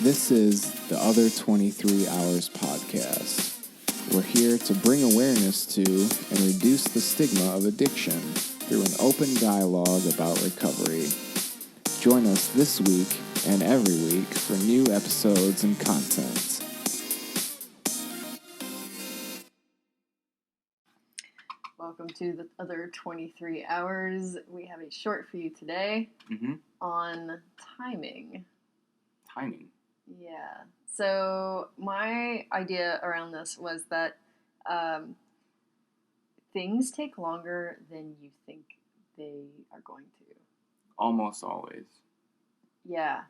This is the Other 23 Hours podcast. We're here to bring awareness to and reduce the stigma of addiction through an open dialogue about recovery. Join us this week and every week for new episodes and content. Welcome to the Other 23 Hours. We have a short for you today on timing. Timing? Yeah. So my idea around this was that things take longer than you think they are going to. Almost always. Yeah,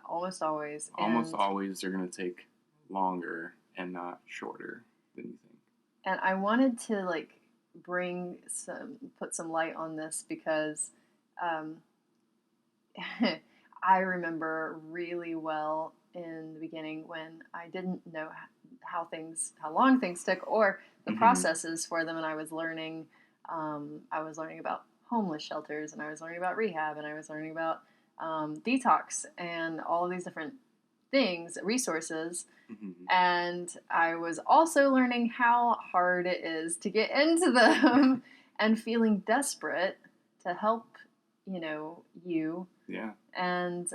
almost always. Almost always they're going to take longer and not shorter than you think. And I wanted to put some light on this because I remember really well in the beginning when I didn't know how long things took or the processes for them, and I was learning about homeless shelters, and I was learning about rehab, and I was learning about detox and all of these different things, resources. And I was also learning how hard it is to get into them and feeling desperate to help, you. Yeah. And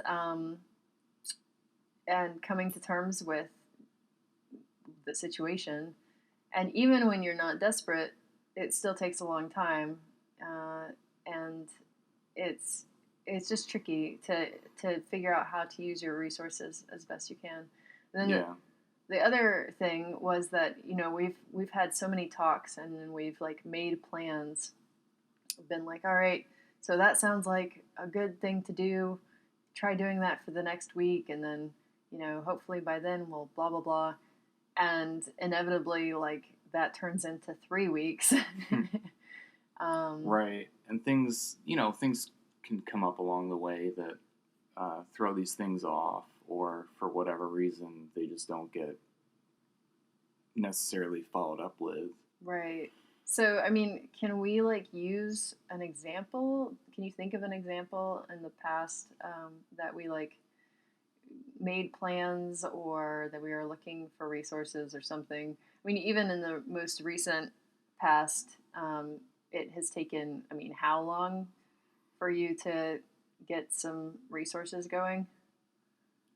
coming to terms with the situation. And even when you're not desperate, it still takes a long time. And it's just tricky to figure out how to use your resources as best you can. And then the other thing was that, we've had so many talks and we've made plans. We've been like, all right, so that sounds like a good thing to do. Try doing that for the next week, and then, hopefully by then we'll blah, blah, blah. And inevitably, that turns into 3 weeks. Right. And things can come up along the way that throw these things off, or for whatever reason, they just don't get necessarily followed up with. Right. So, can we use an example? Can you think of an example in the past that we made plans or that we were looking for resources or something? Even in the most recent past, it has taken, how long for you to get some resources going?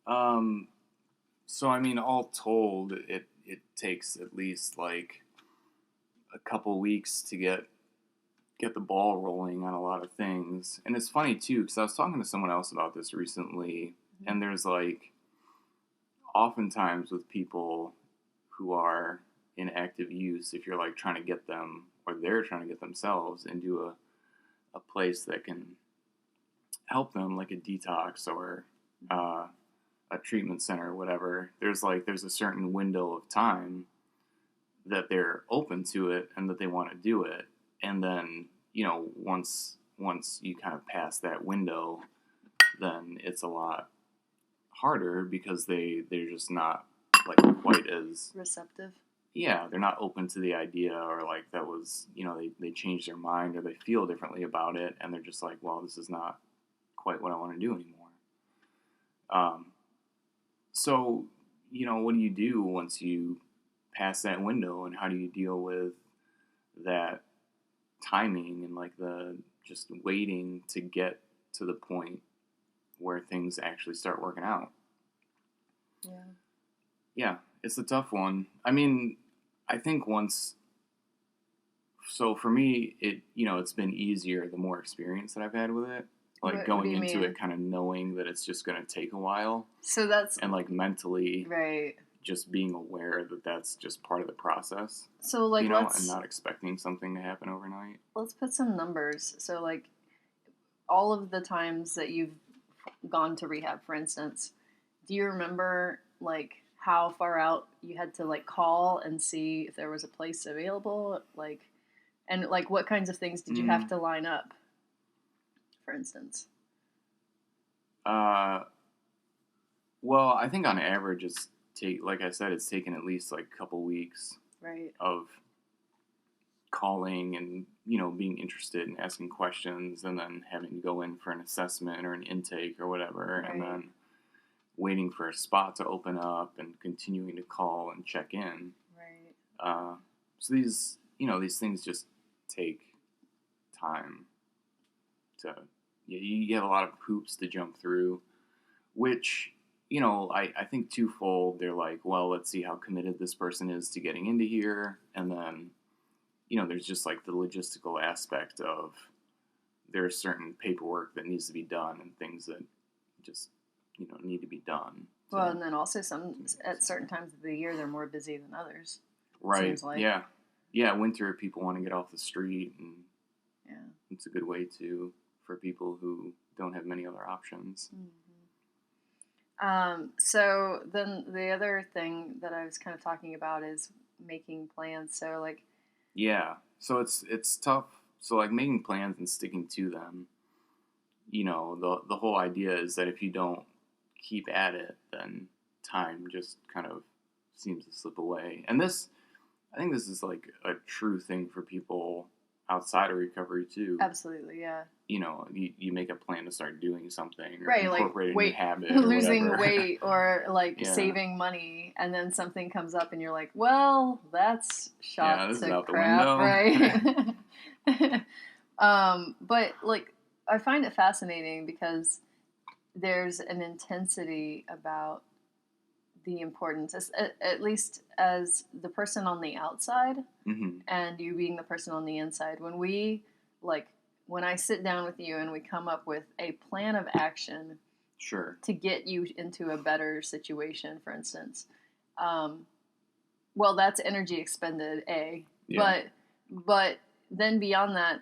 So, all told, it takes at least a couple weeks to get the ball rolling on a lot of things. And it's funny too, because I was talking to someone else about this recently, and there's oftentimes with people who are in active use, if you're trying to get them, or they're trying to get themselves into a place that can help them, like a detox or a treatment center or whatever, there's a certain window of time that they're open to it and that they want to do it. And then, once you kind of pass that window, then it's a lot harder because they're just not quite as receptive. Yeah, they're not open to the idea, or that was, they changed their mind or they feel differently about it, and they're just well, this is not quite what I want to do anymore. So, what do you do once you pass that window, and how do you deal with that timing and the just waiting to get to the point where things actually start working out? Yeah, it's a tough one. I think so for me, it's been easier the more experience that I've had with it. Going into it kind of knowing that it's just going to take a while. So that's... And mentally... Right. Just being aware that that's just part of the process. So and not expecting something to happen overnight. Let's put some numbers. So all of the times that you've gone to rehab, for instance, do you remember how far out you had to call and see if there was a place available? And what kinds of things did you have to line up, for instance? Well, I think on average it's it's taken at least a couple weeks of calling and, being interested and asking questions, and then having to go in for an assessment or an intake or whatever, and then waiting for a spot to open up and continuing to call and check in. Right. So these things just take time to, you have a lot of hoops to jump through, which, I think twofold. They're like, well, let's see how committed this person is to getting into here. And then, there's just like the logistical aspect of there's certain paperwork that needs to be done and things that just, need to be done. Well, and then also at certain times of the year, they're more busy than others. Right. Seems like. Yeah. Yeah. Winter, people want to get off the street, and it's a good way for people who don't have many other options. Mm-hmm. So then the other thing that I was kind of talking about is making plans. So like, yeah. So it's tough. So like making plans and sticking to them. The whole idea is that if you don't keep at it, then time just kind of seems to slip away. And I think this is like a true thing for people outside of recovery too. Absolutely, yeah. You make a plan to start doing something, or right, incorporate like a new habit, losing or weight, or like saving money, and then something comes up, and you're like, "Well, that's shot this to is out crap," the window. right? But like, I find it fascinating because there's an intensity about the importance, at least as the person on the outside, mm-hmm. and you being the person on the inside. When I sit down with you and we come up with a plan of action, sure, to get you into a better situation, for instance, well, that's energy expended, but then beyond that,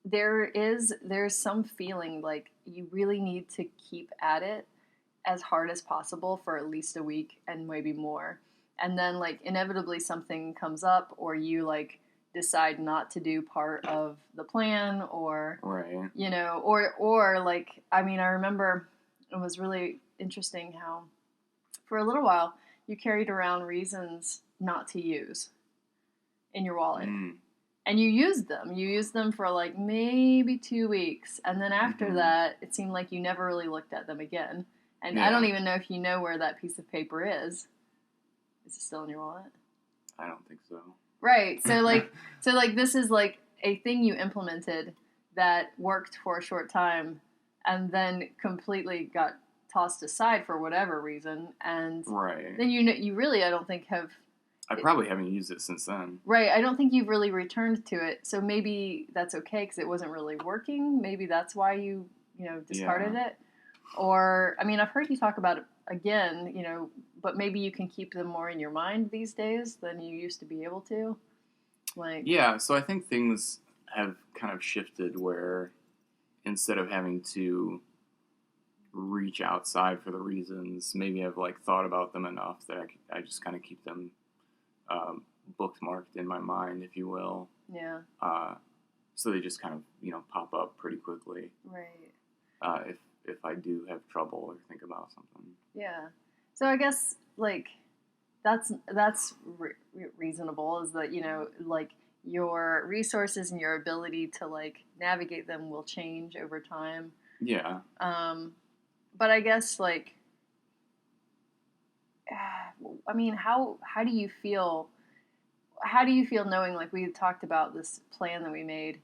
there's some feeling like you really need to keep at it as hard as possible for at least a week and maybe more. And then like inevitably something comes up, or you like decide not to do part of the plan, or, right. Or like, I mean, I remember it was really interesting how for a little while you carried around reasons not to use in your wallet. And you used them for like maybe 2 weeks. And then after that, it seemed like you never really looked at them again. And I don't even know if you know where that piece of paper is. Is it still in your wallet? I don't think so. Right. So like this is like a thing you implemented that worked for a short time and then completely got tossed aside for whatever reason. And then you really, I don't think I probably haven't used it since then. Right. I don't think you've really returned to it. So maybe that's okay because it wasn't really working. Maybe that's why you discarded it. Or, I mean, I've heard you talk about it again, but maybe you can keep them more in your mind these days than you used to be able to. So I think things have kind of shifted where instead of having to reach outside for the reasons, maybe I've like thought about them enough that I just kind of keep them bookmarked in my mind, if you will. Yeah. So they just kind of, pop up pretty quickly. Right. If I do have trouble or think about something. Yeah. So I guess like that's reasonable, is that, like your resources and your ability to like navigate them will change over time. Yeah. But I guess like, I mean, how do you feel? How do you feel knowing, like, we talked about this plan that we made,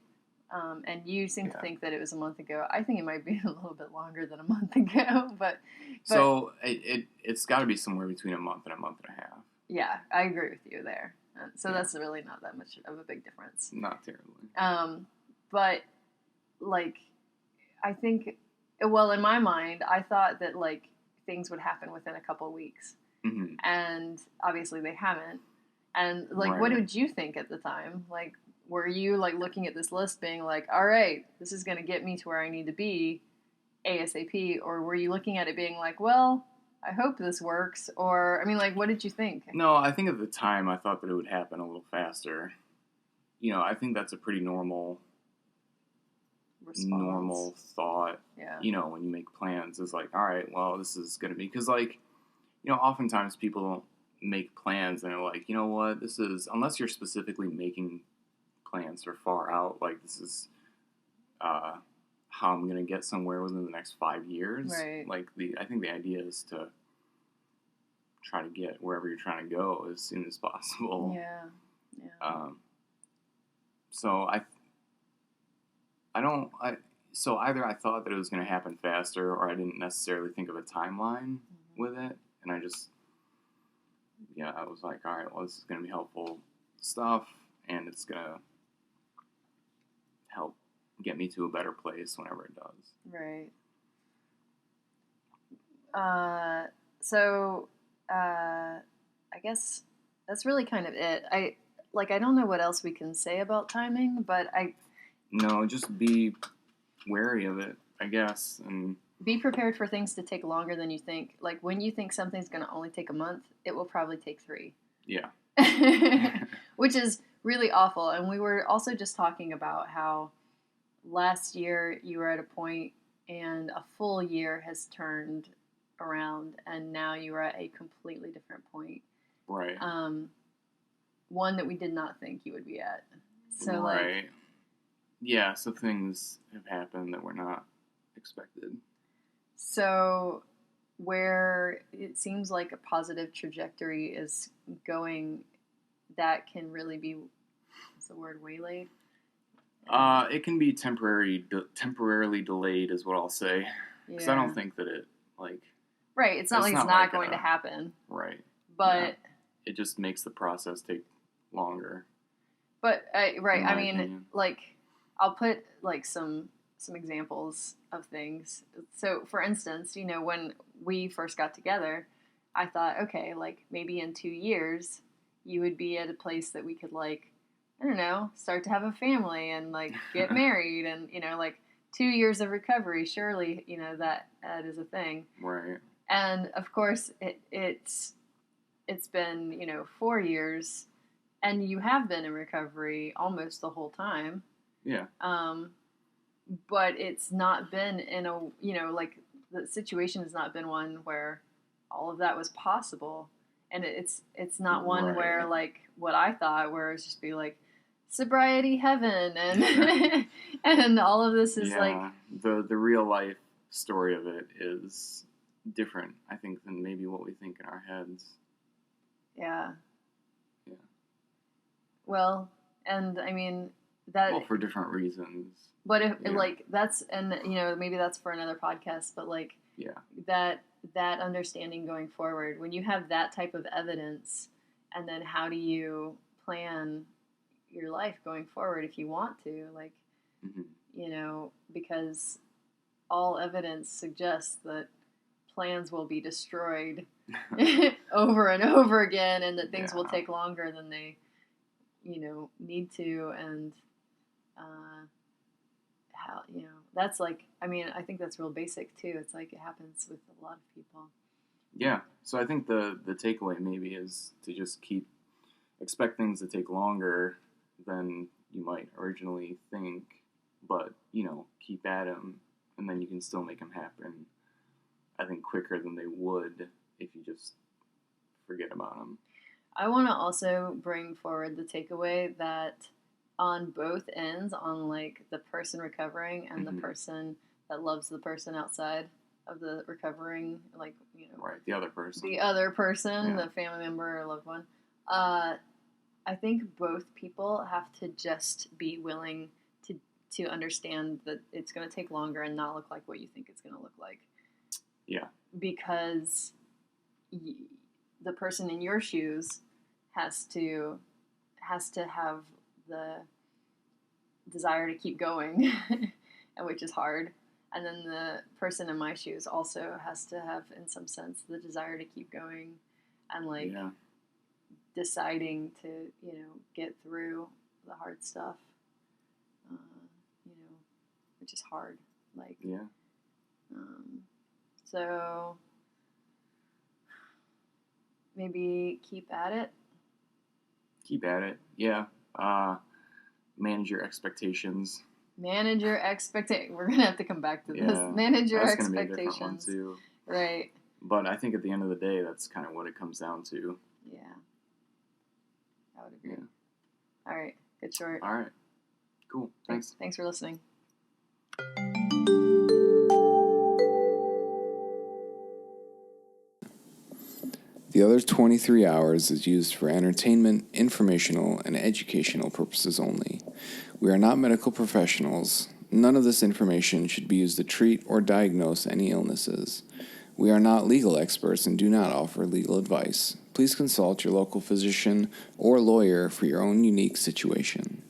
and you seem to think that it was a month ago. I think it might be a little bit longer than a month ago, but so it's got to be somewhere between a month and a half. Yeah, I agree with you there. So that's really not that much of a big difference. Not terribly. But like, I think, well, in my mind, I thought that like things would happen within a couple of weeks. Mm-hmm. And obviously they haven't. And like, what did you think at the time? Like, were you like looking at this list being like, all right, this is going to get me to where I need to be ASAP? Or were you looking at it being like, well, I hope this works? Or, I mean, like, what did you think? No, I think at the time I thought that it would happen a little faster. I think that's a pretty normal thought. Yeah. When you make plans, is like, all right, well, this is going to be, because like, oftentimes people don't make plans and they're like, you know what, this is, unless you're specifically making plans for far out, like this is how I'm going to get somewhere within the next 5 years. Right. Like, I think the idea is to try to get wherever you're trying to go as soon as possible. Yeah. Yeah. So so either I thought that it was going to happen faster, or I didn't necessarily think of a timeline with it, and I just, I was like, all right, well, this is going to be helpful stuff, and it's going to help get me to a better place whenever it does. Right. So, I guess that's really kind of it. I don't know what else we can say about timing, but No, just be wary of it, I guess, and be prepared for things to take longer than you think. Like, when you think something's going to only take a month, it will probably take 3. Yeah. Which is really awful. And we were also just talking about how last year you were at a point and a full year has turned around, and now you are at a completely different point. Right. One that we did not think you would be at. So, right. Yeah, so things have happened that were not expected. So, where it seems like a positive trajectory is going, that can really be, what's the word, waylaid? It can be temporarily delayed, is what I'll say. Because I don't think that it, like... Right, it's not like it's not going to happen. Right. But... It just makes the process take longer. But, right, I mean, opinion. Like, I'll put, like, some examples of things. So, for instance, when we first got together, I thought, okay, like, maybe in 2 years, you would be at a place that we could, like, I don't know, start to have a family and, like, get married and, like, 2 years of recovery. Surely, that is a thing. Right. And, of course, it's been, 4 years, and you have been in recovery almost the whole time. Yeah. But it's not been in a, like, the situation has not been one where all of that was possible. And it's not one where, like, what I thought, where it's just be like, sobriety heaven, and and all of this is like... The real life story of it is different, I think, than maybe what we think in our heads. Yeah. Yeah. Well, and I mean... that. Well, for different reasons. But if like that's, and maybe that's for another podcast, but like that understanding going forward, when you have that type of evidence, and then how do you plan your life going forward if you want to, like, because all evidence suggests that plans will be destroyed over and over again, and that things will take longer than they need to, and how, that's like, I mean, I think that's real basic too. It's like it happens with a lot of people. Yeah. So I think the takeaway maybe is to just expect things to take longer than you might originally think, but, keep at them, and then you can still make them happen, I think, quicker than they would if you just forget about them. I want to also bring forward the takeaway that on both ends, on like the person recovering and the person that loves the person outside of the recovering, like, right, the other person, the family member or loved one, I think both people have to just be willing to understand that it's going to take longer and not look like what you think it's going to look like. Yeah. Because the person in your shoes has to have the desire to keep going, and which is hard. And then the person in my shoes also has to have, in some sense, the desire to keep going, and like deciding to, get through the hard stuff, which is hard. Like, so maybe keep at it. Keep at it. Yeah. Manage your expectations. Manage your expectations. We're going to have to come back to this. Manage your expectations. That's going to be a different one too. Right. But I think at the end of the day, that's kind of what it comes down to. Yeah. I would agree. Yeah. All right. Good short. All right. Cool. Thanks. Thanks for listening. The other 23 hours is used for entertainment, informational, and educational purposes only. We are not medical professionals. None of this information should be used to treat or diagnose any illnesses. We are not legal experts and do not offer legal advice. Please consult your local physician or lawyer for your own unique situation.